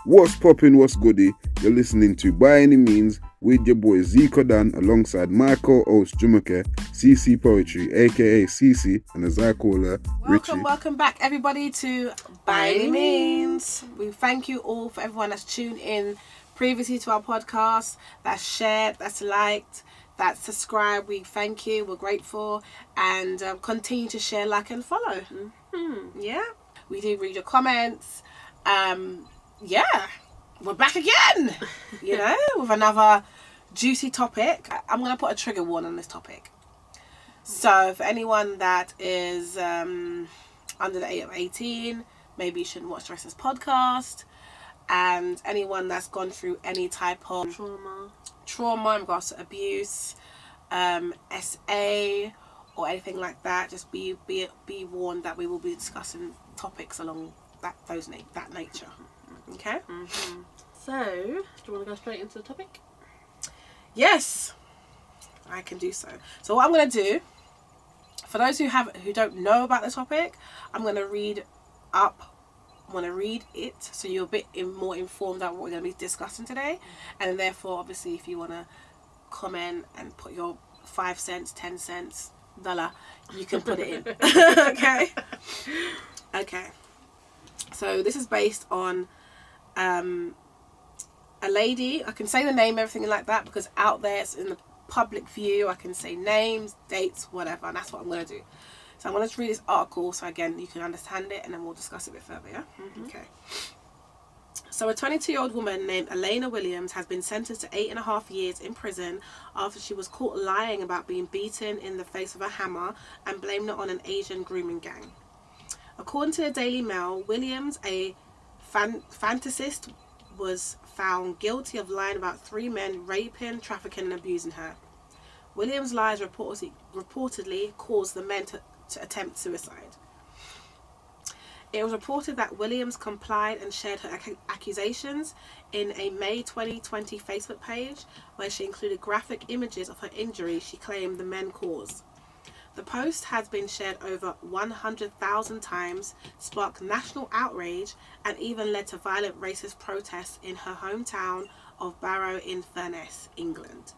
What's poppin', what's goody? You're listening to By Any Means with your boy Zico Dan alongside my co-host Jumoke, CC Poetry, aka CC, and as I call her, Richie. Welcome back everybody to By Any Means. We thank you all for everyone that's tuned in previously to our podcast, that's shared, that's liked, that's subscribed. We thank you, we're grateful, and continue to share, like, and follow. Yeah, we do read your comments. Yeah, we're back again, with another juicy topic. I'm going to put a trigger warning on this topic. So for anyone that is under the age of 18, maybe you shouldn't watch the rest of this podcast. And anyone that's gone through any type of trauma in regards to abuse, SA, or anything like that, just be warned that we will be discussing topics along that nature. Okay. Mm-hmm. So, do you want to go straight into the topic? Yes, I can do so. So what I'm going to do, for those who don't know about the topic, I'm going to read it so you're a bit more informed about what we're going to be discussing today. And therefore, obviously, if you want to comment and put your 5 cents, 10 cents, $1, you can put it in. Okay. So this is based on a lady. I can say the name, everything like that, because out there it's in the public view. I can say names, dates, whatever, and that's what I'm going to do. So I'm going to read this article so again you can understand it, and then we'll discuss it a bit further. Yeah. Mm-hmm. Okay. So a 22-year-old woman named Eleanor Williams has been sentenced to 8.5 years in prison after she was caught lying about being beaten in the face with a hammer and blamed it on an Asian grooming gang. According to the Daily Mail, Williams, a fantasist, was found guilty of lying about 3 men raping, trafficking and abusing her. Williams' lies reportedly caused the men to attempt suicide. It was reported that Williams complied and shared her accusations in a May 2020 Facebook page where she included graphic images of her injuries she claimed the men caused. The post has been shared over 100,000 times, sparked national outrage, and even led to violent racist protests in her hometown of Barrow-in-Furness, England.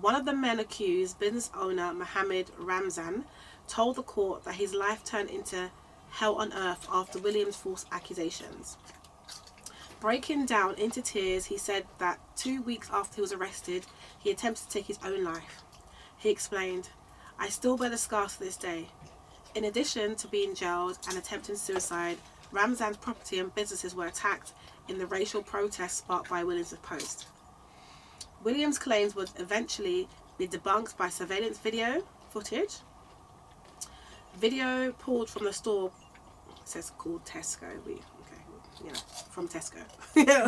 One of the men accused, business owner Mohammed Ramzan, told the court that his life turned into hell on earth after Williams' false accusations. Breaking down into tears, he said that 2 weeks after he was arrested, he attempted to take his own life. He explained, "I still bear the scars to this day." In addition to being jailed and attempting suicide, Ramzan's property and businesses were attacked in the racial protests sparked by Williams' post. Williams' claims would eventually be debunked by surveillance video footage. Video pulled from the store, it says called Tesco, from Tesco.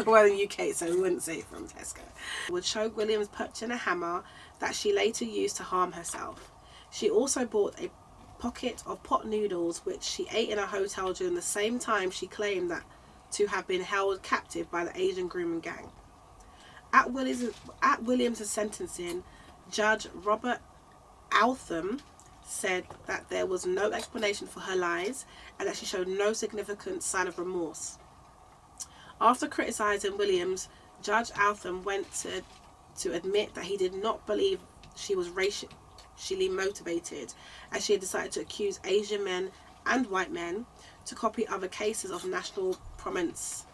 We're in the UK, so we wouldn't say from Tesco. Would show Williams punching a hammer that she later used to harm herself. She also bought a pocket of pot noodles which she ate in a hotel during the same time she claimed that to have been held captive by the Asian grooming gang. At Williams' sentencing, Judge Robert Altham said that there was no explanation for her lies and that she showed no significant sign of remorse. After criticising Williams, Judge Altham went to admit that he did not believe she was racially motivated, as she had decided to accuse Asian men and white men to copy other cases of national prominences.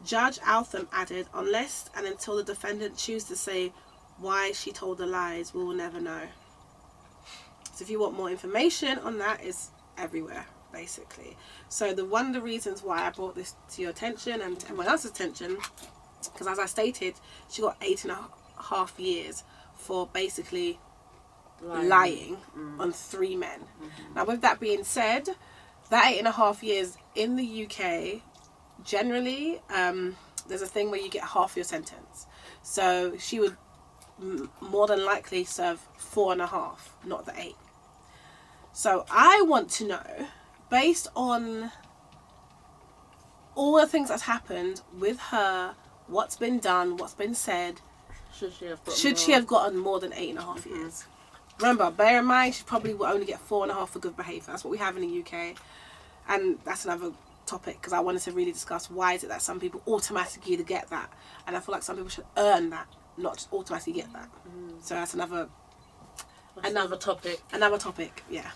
Judge Altham added, "Unless and until the defendant chooses to say why she told the lies, we will never know." So if you want more information on that, it's everywhere, basically. So one of the reasons why I brought this to your attention and everyone else's attention, because as I stated, she got 8.5 years for basically lying on 3 men. Mm-hmm. Now, with that being said, that 8.5 years in the UK, generally, there's a thing where you get half your sentence. So she would more than likely serve 4.5, not the 8. So I want to know, based on all the things that's happened with her, what's been done, what's been said, should she have gotten more than 8.5 years? Remember, bear in mind, she probably will only get 4.5 for good behaviour. That's what we have in the UK. And that's another topic, because I wanted to really discuss why is it that some people automatically get that. And I feel like some people should earn that, not just automatically get that. So that's another topic. Another topic, yeah.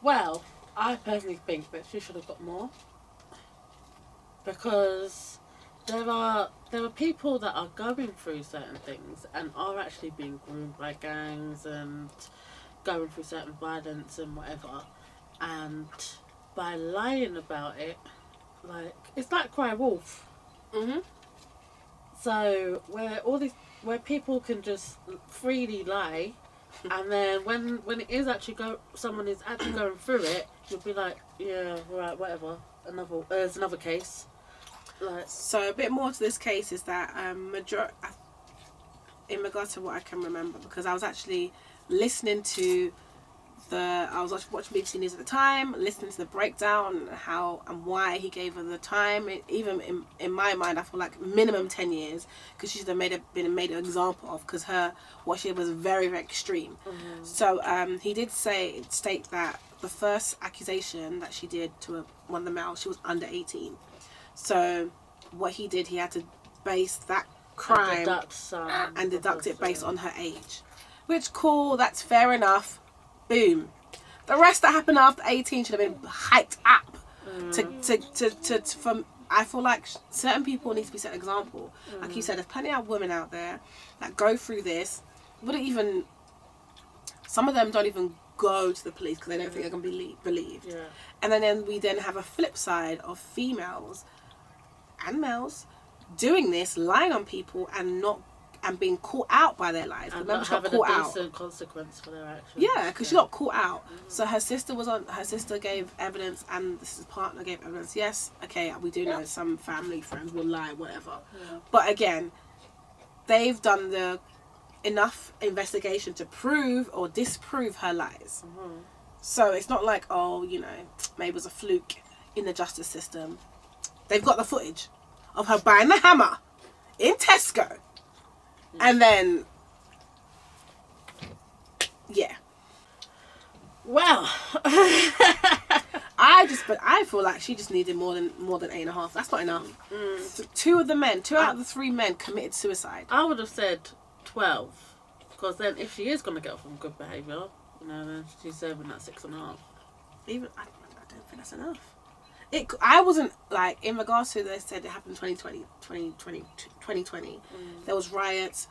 Well, I personally think that she should have got more. Because there are people that are going through certain things and are actually being groomed by gangs and going through certain violence and whatever, and by lying about it, like, it's like cry wolf. So where people can just freely lie, and then when it is actually someone is actually going through it, you'll be like, yeah, right, whatever. There's another case. Like, so a bit more to this case is that in regards to what I can remember, because I was actually listening to I was watching BBC News at the time, listening to the breakdown, how and why he gave her the time. Even in my mind, I feel like minimum 10 years, because she's been made an example of, because what she did was very, very extreme. So he did state that the first accusation that she did to one of the males, she was under 18. So what he did, he had to base that crime and deduct it based on her age. Which, cool, that's fair enough. Boom. The rest that happened after 18 should have been hyped up. I feel like certain people need to be set an example. Like you said, there's plenty of women out there that go through this. Some of them don't even go to the police because they don't think they're going to be believed. Yeah. And then we have a flip side of females and males doing this, lying on people and being caught out by their lies. And not having a decent consequence for their actions. Yeah, because she got caught out. So her sister gave evidence, and his partner gave evidence. Yes, okay, we do know some family friends will lie, whatever. Yeah. But again, they've done enough investigation to prove or disprove her lies. So it's not like, maybe it was a fluke in the justice system. They've got the footage of her buying the hammer in Tesco. And then, yeah. Well, I feel like she just needed more than 8.5. That's not enough. Two out of the 3 men committed suicide. I would have said 12, because then if she is going to get off on good behaviour, then she's serving that 6.5. Even I don't think that's enough. I wasn't, like, in regards to, they said it happened in 2020. There was riots.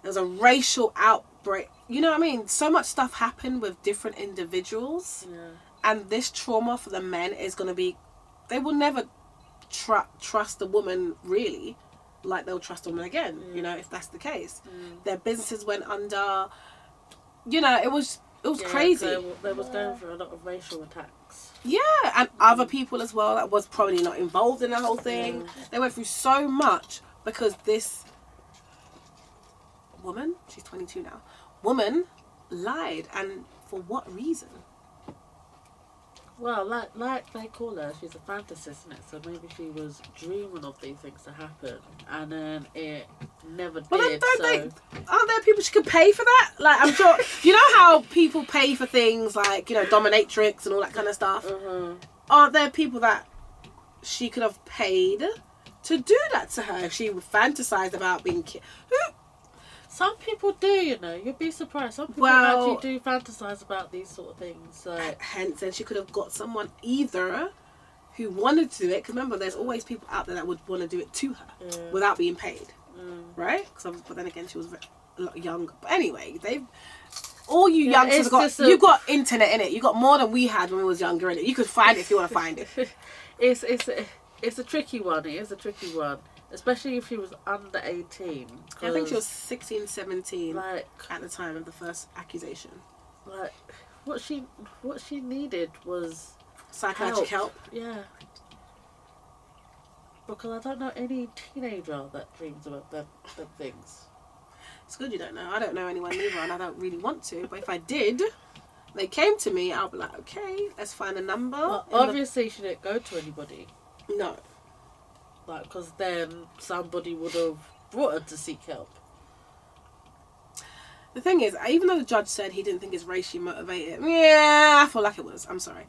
There was a racial outbreak. You know what I mean? So much stuff happened with different individuals. Yeah. And this trauma for the men is going to be... They will never trust a woman, really, like they'll trust a woman again, if that's the case. Their businesses went under. It was crazy. They was going through a lot of racial attacks. Yeah, and other people as well that was probably not involved in the whole thing. They went through so much because this woman, she's 22 now, lied. And for what reason? Well, like they call her, she's a fantasist, isn't it? So maybe she was dreaming of these things to happen, and then it never did. Aren't there people she could pay for that? Like, I'm sure, you know how people pay for things like, dominatrix and all that kind of stuff? Aren't there people that she could have paid to do that to her if she would fantasize about being killed? Some people do, You'd be surprised. Some people actually do fantasize about these sort of things. Hence, then she could have got someone either who wanted to do it. Because remember, there's always people out there that would want to do it to her without being paid. Right? But then again, she was a lot younger. But anyway, all you youngsters you've got internet in it. You got more than we had when we was younger in it. You could find it if you want to find it. It's a tricky one. It is a tricky one. Especially if she was under 18. I think she was 16, 17 at the time of the first accusation. Like, what she needed was psychiatric help. Yeah. Because I don't know any teenager that dreams about them things. It's good you don't know. I don't know anyone either, and I don't really want to. But if I did, they came to me, I'll be like, okay, let's find a number. Well, obviously she didn't go to anybody. No. Because then somebody would have brought her to seek help. The thing is, even though the judge said he didn't think it's racially motivated, yeah, I feel like it was. I'm sorry.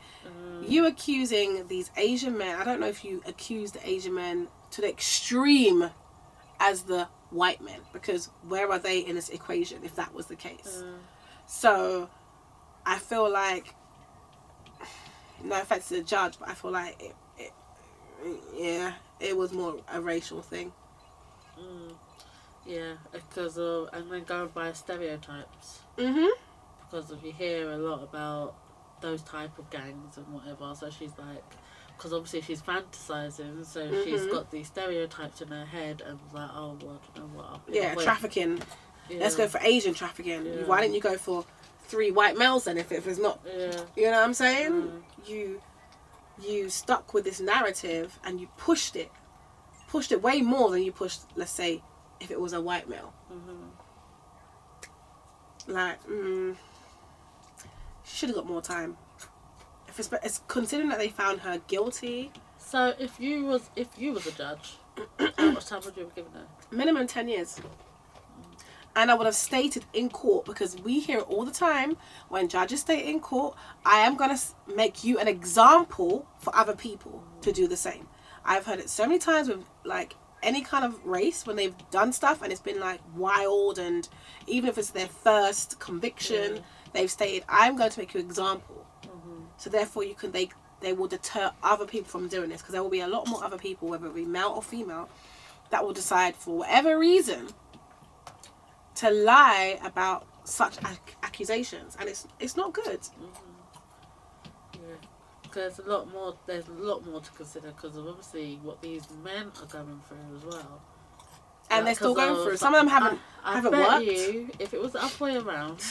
You accusing these Asian men, I don't know if you accuse the Asian men to the extreme as the white men, because where are they in this equation if that was the case? So I feel like, no offense to the judge, but I feel like it was more a racial thing. Yeah, because of, and then going by stereotypes. Because if you hear a lot about those type of gangs and whatever, so she's like, because obviously she's fantasizing, so she's got these stereotypes in her head, and like, oh, well, I don't know what. Yeah, trafficking. Yeah. Let's go for Asian trafficking. Yeah. Why didn't you go for 3 white males then if it's not? Yeah. You know what I'm saying? You stuck with this narrative and you pushed it way more than you pushed, let's say, if it was a white male. Like, she should have got more time. If it's considering that they found her guilty. So if you was a judge, how much time would you have given her? Minimum 10 years. And I would have stated in court, because we hear it all the time when judges state in court, I am going to make you an example for other people to do the same. I've heard it so many times with like any kind of race when they've done stuff and it's been like wild, and even if it's their first conviction, they've stated, I'm going to make you an example. So therefore they will deter other people from doing this, because there will be a lot more other people, whether it be male or female, that will decide for whatever reason to lie about such accusations, and it's not good. Yeah, because there's a lot more to consider, because of obviously what these men are going through as well, and they're still going through. Some of them haven't worked. You, if it was the other way around,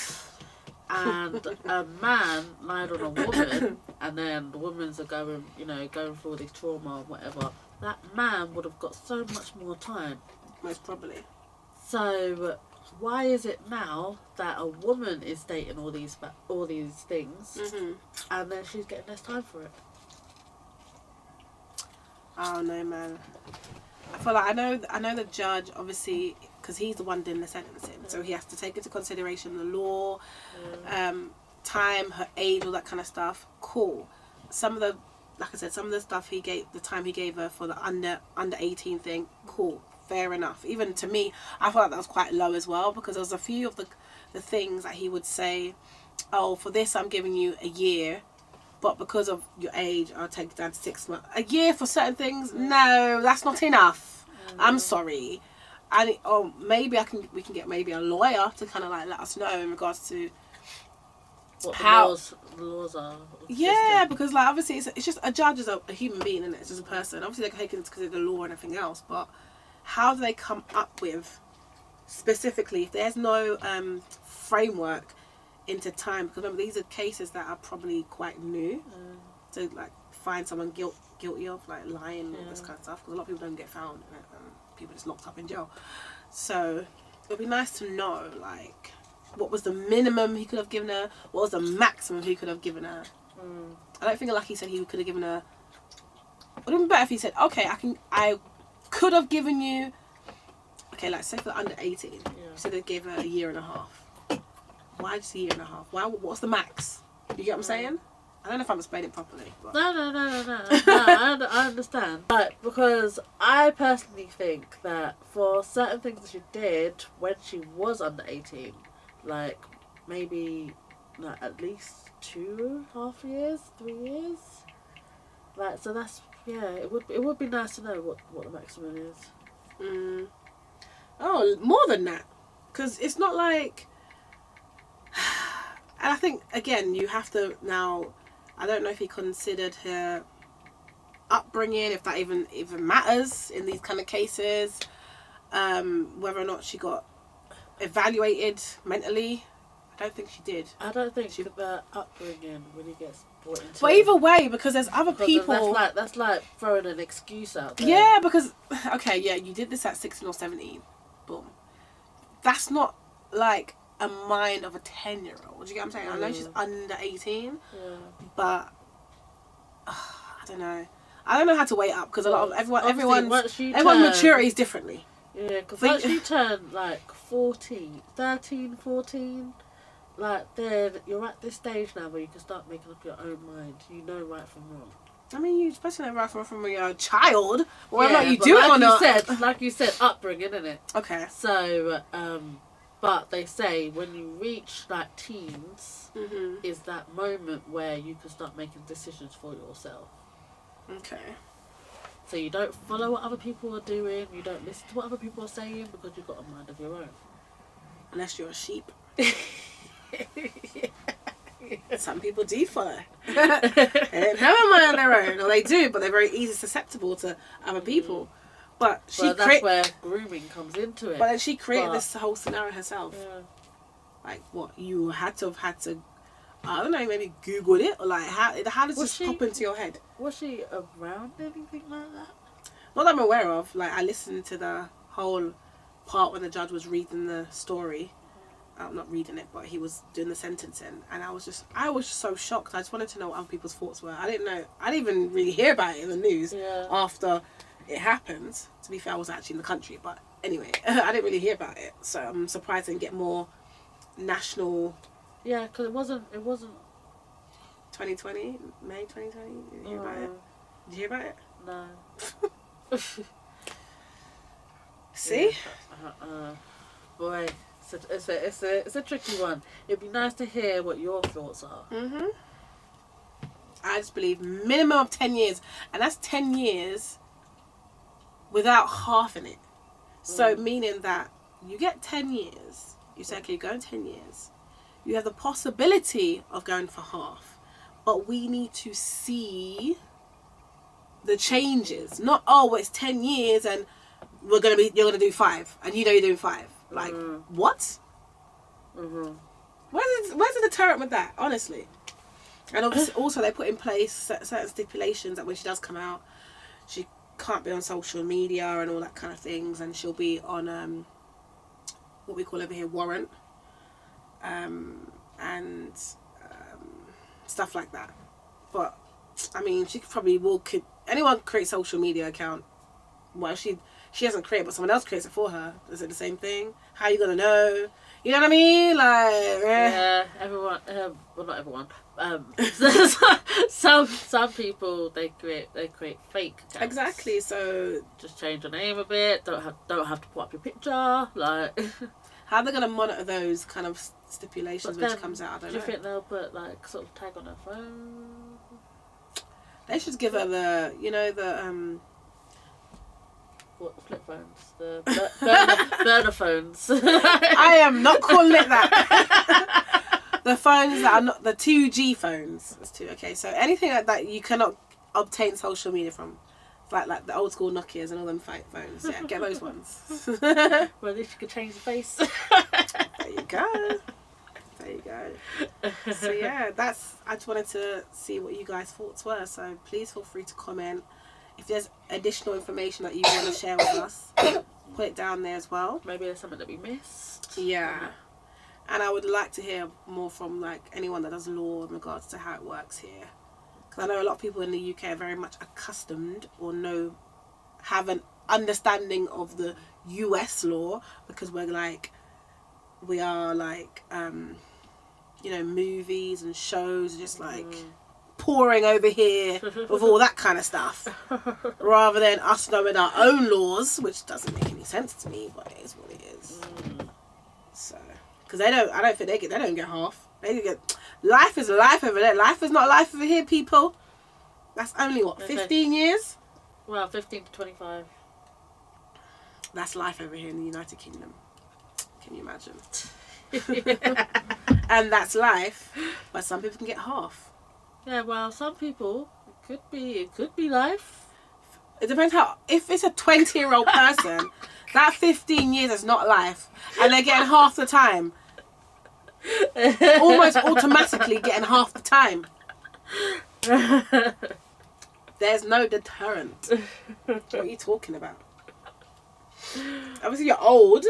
and a man lied on a woman, and then the women's are going through all this trauma or whatever, that man would have got so much more time, most probably. So why is it now that a woman is stating all these things, and then she's getting less time for it? Oh no, man. I feel like I know the judge, obviously, because he's the one doing the sentencing, so he has to take into consideration the law, time, her age, all that kind of stuff. Cool. Some of the, like I said, some of the stuff the time he gave her for the under 18 thing, cool. Fair enough. Even to me, I felt like that was quite low as well, because there was a few of the things that he would say, oh, for this I'm giving you a year, but because of your age I'll take it down to 6 months. A year for certain things? No, that's not enough. I'm sorry. And maybe we can get maybe a lawyer to kind of like let us know in regards to what the laws are. Yeah, because like obviously it's just, a judge is a human being, isn't it? It's just a person. Obviously they can take into consider the law and everything else, but how do they come up with specifically, if there's no framework into time? Because remember, these are cases that are probably quite new to like find someone guilty of like lying and all this kind of stuff, because a lot of people don't get found and people just locked up in jail. So it would be nice to know like what was the minimum he could have given her, what was the maximum he could have given her. I don't think, like he said, he could have given her, it would have been better if he said, okay, I could have given you, okay, like say for the under 18, so they gave her a year and a half. Why just a year and a half? Why? What's the max? You get what I'm saying? I don't know if I'm explaining it properly. But. No, I understand. But because I personally think that for certain things that she did when she was under 18, like maybe like at least 2.5 years, 3 years, like, so that's, yeah, it would be nice to know what the maximum is. Oh, more than that, because it's not like, and I think again you have to now, I don't know if he considered her upbringing, if that even matters in these kind of cases, whether or not she got evaluated mentally. I don't think she did. I don't think the upbringing really gets brought into. But either way, because there's other people. That's like throwing an excuse out there. Yeah, because okay, yeah, you did this at 16 or 17. Boom. That's not like a mind of a 10-year-old. Do you get what I'm saying? I know she's under 18, but I don't know. I don't know how to weigh it up, because a lot of everyone's maturity is differently. Yeah, because once you turn like 13, 14, like then you're at this stage now where you can start making up your own mind. You know right from wrong. I mean, you especially know right from when you're a child. Whether or not you but do like it or not. like you said, upbringing, isn't it? Okay. So, but they say when you reach like teens, is that moment where you can start making decisions for yourself. Okay. So you don't follow what other people are doing. You don't listen to what other people are saying because you've got a mind of your own. Unless you're a sheep. Some people do follow. They don't have a mind of their own, or they do, but they're very easily susceptible to other people. But that's where grooming comes into it. But then she created this whole scenario herself. Yeah. Like what? You had to I don't know, maybe Googled it, or like how did this pop into your head? Was she around anything like that? Not that I'm aware of. Like, I listened to the whole part when the judge was reading the story. Not reading it, but he was doing the sentencing, and I was just so shocked. I just wanted to know what other people's thoughts were. I didn't even really hear about it in the news after it happened. To be fair, I was actually in the country, but anyway, I didn't really hear about it. So I'm surprised I didn't get more national. Yeah, because it wasn't 2020, May 2020. Did you hear about it? Did you hear about it? No. See? Boy, it's a tricky one. It'd be nice to hear what your thoughts are. I just believe minimum of 10 years, and that's 10 years without half in it. So meaning that you get 10 years, you say, okay, you're going 10 years. You have the possibility of going for half, but we need to see the changes. Not, it's 10 years and you're gonna do 5, and you know you're doing 5. Like, what? Where's the deterrent with that? Honestly. And obviously, also they put in place certain stipulations that when she does come out, she can't be on social media and all that kind of things, and she'll be on what we call over here warrant. And stuff like that. But I mean, she could anyone create a social media account. Well, she hasn't created, but someone else creates it for her. Is it the same thing? How are you gonna know? You know what I mean? Like, yeah, everyone. Well, not everyone. Some people they create fake accounts. Exactly. So just change your name a bit. Don't have to put up your picture. Like, how are they gonna monitor those kind of stipulations when she comes out? I don't know. Do you think they'll put like sort of tag on her phone? They should give her the what, flip phones, the burner phones. I am not calling it that. The phones that are not the 2G phones. That's 2. Okay, so anything like that you cannot obtain social media from, like the old school Nokias and all them phones. Yeah, get those ones. Well, at least you could change the face. There you go. So yeah, I just wanted to see what you guys' thoughts were. So please feel free to comment. If there's additional information that you want to share with us, put it down there as well. Maybe there's something that we missed. Yeah. And I would like to hear more from like anyone that does law in regards to how it works here. Because I know a lot of people in the UK are very much accustomed or have an understanding of the US law, because we are like, movies and shows just like pouring over here with all that kind of stuff, rather than us knowing our own laws, which doesn't make any sense to me, but it is what it is. So, because I don't think they don't get half. They get life is life over there. Life is not life over here, people. That's only 15 years. Well, 15 to 25. That's life over here in the United Kingdom. Can you imagine? And that's life, but some people can get half. Yeah, well, some people it could be life. It depends if it's a 20-year-old person, that 15 years is not life, and they're getting half the time. Almost automatically getting half the time. There's no deterrent. What are you talking about? Obviously, you're old.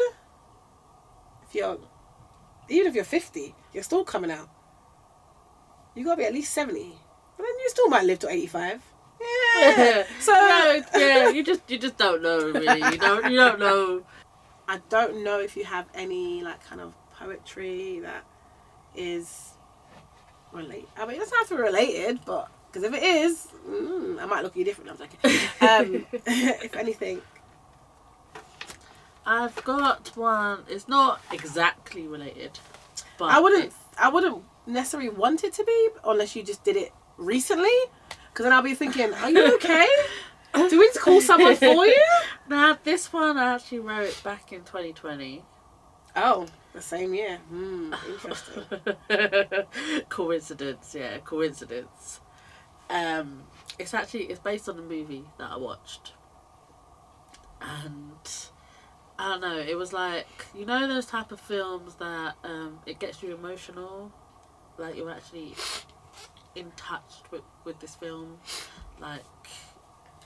Even if you're 50, you're still coming out. You gotta be at least 70. But then you still might live to 85. Yeah. So yeah, you just don't know really. You don't know. I don't know if you have any like kind of poetry that is related. I mean, it doesn't have to be related, but because if it is, I might look at you differently. I'm joking. If anything, I've got one. It's not exactly related, but I wouldn't necessarily want it to be unless you just did it recently. Because then I'll be thinking, are you okay? Do we need to call someone for you? Nah, this one I actually wrote back in 2020. Oh, the same year. Interesting. Coincidence, yeah, coincidence. It's based on a movie that I watched, and I don't know. It was like, you know those type of films that it gets you emotional, like you're actually in touch with this film, like.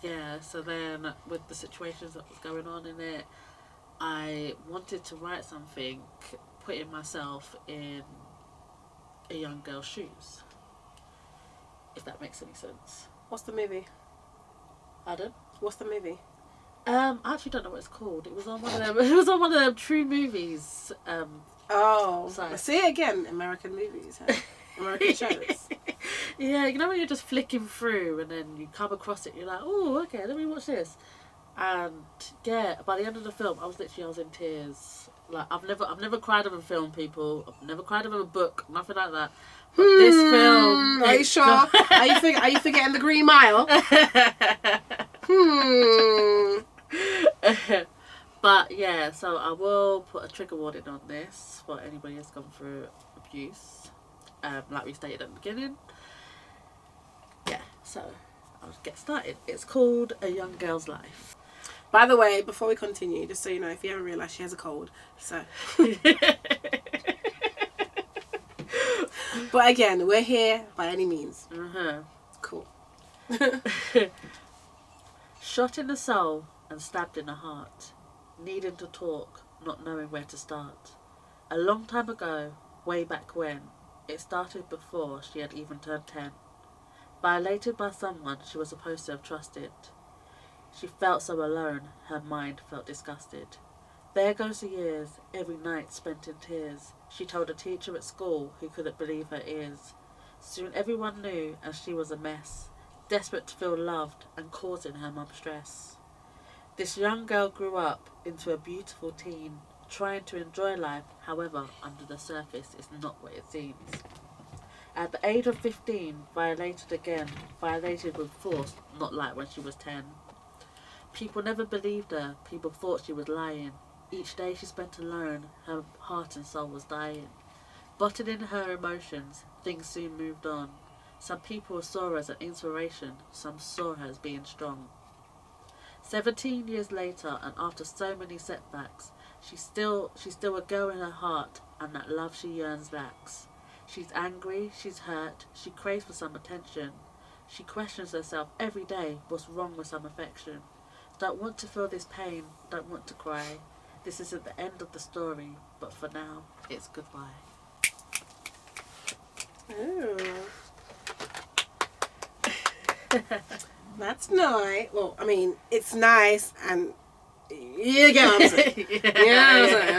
Yeah, so then with the situations that was going on in it, I wanted to write something putting myself in a young girl's shoes. If that makes any sense. What's the movie? Pardon? What's the movie? I actually don't know what it's called. It was on one of them. It was on one of them True Movies. See it again. American movies, huh? American shows. Yeah, you know when you're just flicking through and then you come across it, you're like, oh, okay, let me watch this. And yeah, by the end of the film, I was in tears. Like I've never cried over a film, people. I've never cried over a book, nothing like that. But this film, are you sure? Are you forgetting the Green Mile? But yeah, so I will put a trigger warning on this for anybody who's gone through abuse. Like we stated at the beginning. Yeah, so I'll get started. It's called A Young Girl's Life. By the way, before we continue, just so you know, if you haven't realised, she has a cold. So, but again, we're here by any means. Cool. Shot in the soul and stabbed in the heart, needing to talk, not knowing where to start. A long time ago, way back when, it started before she had even turned 10. Violated by someone she was supposed to have trusted. She felt so alone, her mind felt disgusted. There goes the years, every night spent in tears. She told a teacher at school who couldn't believe her ears. Soon everyone knew, and she was a mess, desperate to feel loved and causing her mum stress. This young girl grew up into a beautiful teen, trying to enjoy life, however, under the surface is not what it seems. At the age of 15, violated again, violated with force, not like when she was 10. People never believed her, people thought she was lying. Each day she spent alone, her heart and soul was dying. Bottled in her emotions, things soon moved on. Some people saw her as an inspiration, some saw her as being strong. 17 years later, and after so many setbacks, She's still a girl in her heart, and that love she yearns lacks. She's angry, she's hurt, she craves for some attention. She questions herself every day, what's wrong with some affection. Don't want to feel this pain, don't want to cry. This isn't the end of the story, but for now, it's goodbye. Ooh. That's nice. Well, I mean, it's nice and... You get what I'm saying? Yeah.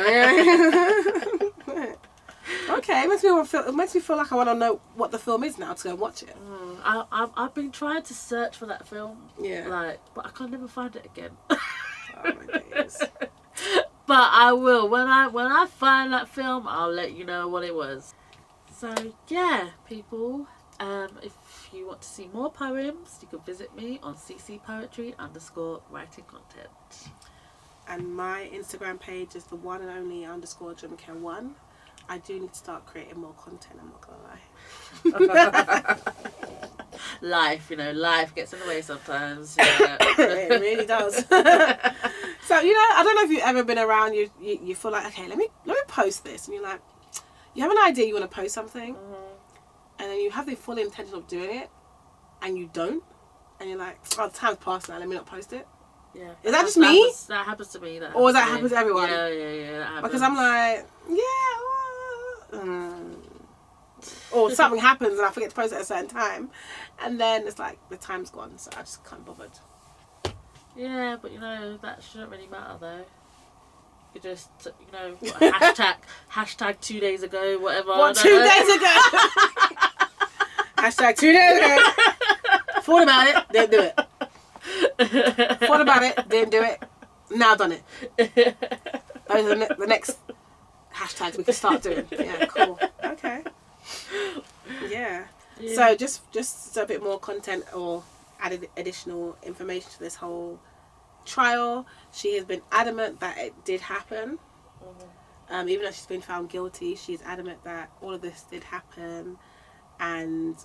Okay, it makes me feel like I want to know what the film is now to go and watch it. I've been trying to search for that film, but I can't never find it again. Oh my days. But I will when I find that film. I'll let you know what it was. So yeah, people. If you want to see more poems, you can visit me on ccpoetry_writing content. And my Instagram page is the one and only _Jamaican1. I do need to start creating more content, I'm not gonna lie. Life gets in the way sometimes. Yeah. It really does. So, I don't know if you've ever been around, you feel like, okay, let me post this. And you're like, you have an idea you want to post something, and then you have the full intention of doing it, and you don't. And you're like, oh, time's passed now, let me not post it. Yeah. Is that just me? That happens to me. Or does that happen to everyone? Yeah. That happens. Because I'm like, or or something happens and I forget to post it at a certain time, and then it's like the time's gone, so I just can't be bothered. Yeah, but that shouldn't really matter though. You just hashtag 2 days ago, whatever. What, 2 days ago? Hashtag 2 days ago. Thought about it, didn't do it. Thought about it, didn't do it. Now done it. Those are the next hashtags we can start doing. Yeah, cool. Okay. Yeah. So just a bit more content or added additional information to this whole trial. She has been adamant that it did happen. Even though she's been found guilty, she's adamant that all of this did happen, and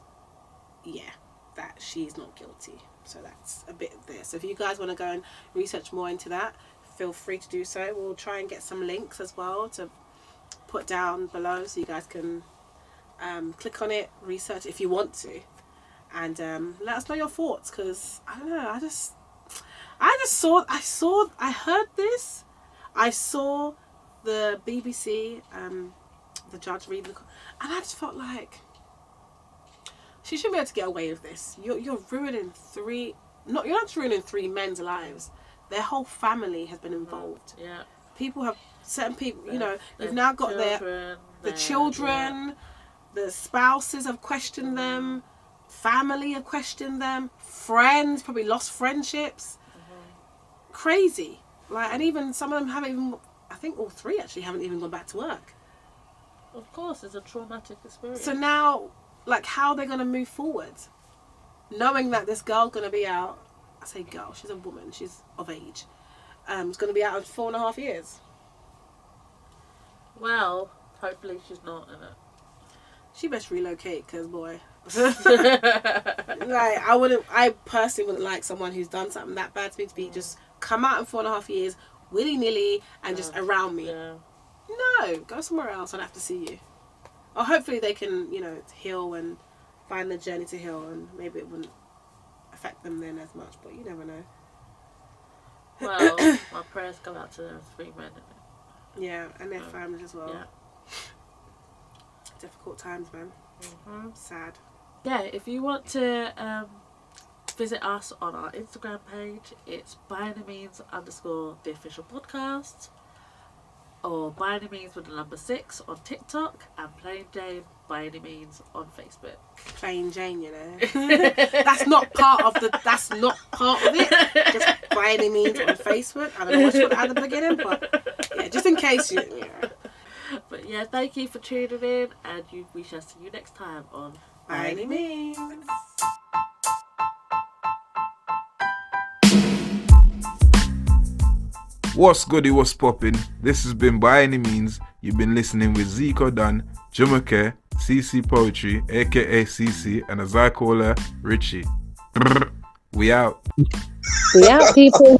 that she's not guilty. So that's a bit there. So if you guys want to go and research more into that, feel free to do so. We'll try and get some links as well to put down below so you guys can click on it, research if you want to, and let us know your thoughts, because I don't know, I heard this, I saw the BBC the judge read and I just felt like she shouldn't be able to get away with this. You're ruining you're not just ruining 3 men's lives, their whole family has been involved. Certain people, you've now got the children, the spouses have questioned them, family have questioned them, friends probably lost friendships. Crazy. And even some of them haven't even, I think all 3 actually haven't even gone back to work. Of course, it's a traumatic experience. So now, how are they going to move forward? Knowing that this girl's going to be out, I say girl, she's a woman, she's of age, is going to be out in 4.5 years. Well, hopefully she's not in it. She best relocate, because boy. I personally wouldn't like someone who's done something that bad to me to be just come out in 4.5 years willy-nilly and just around me. No, go somewhere else. I'd have to see you. Or hopefully they can, heal and find the journey to heal, and maybe it wouldn't affect them then as much, but you never know. Well, my prayers go out to those 3 men. Yeah, and their families as well. Yeah. Difficult times, man. Sad. Yeah, if you want to visit us on our Instagram page, it's byanymeans.theofficialpodcast, or byanymeans with the number 6 on TikTok, and Plain Jane by any means on Facebook. Plain Jane, that's not part of it. Just by any means on Facebook. I don't know what you put at the beginning, but yeah, just in case you. Yeah. But yeah, thank you for tuning in, and we shall see you next time on By Any Means. What's goody, what's poppin'? This has been By Any Means. You've been listening with Zico Dan, Jumoke, CC Poetry, aka CC, and as I call her, Richie. We out. We out, people.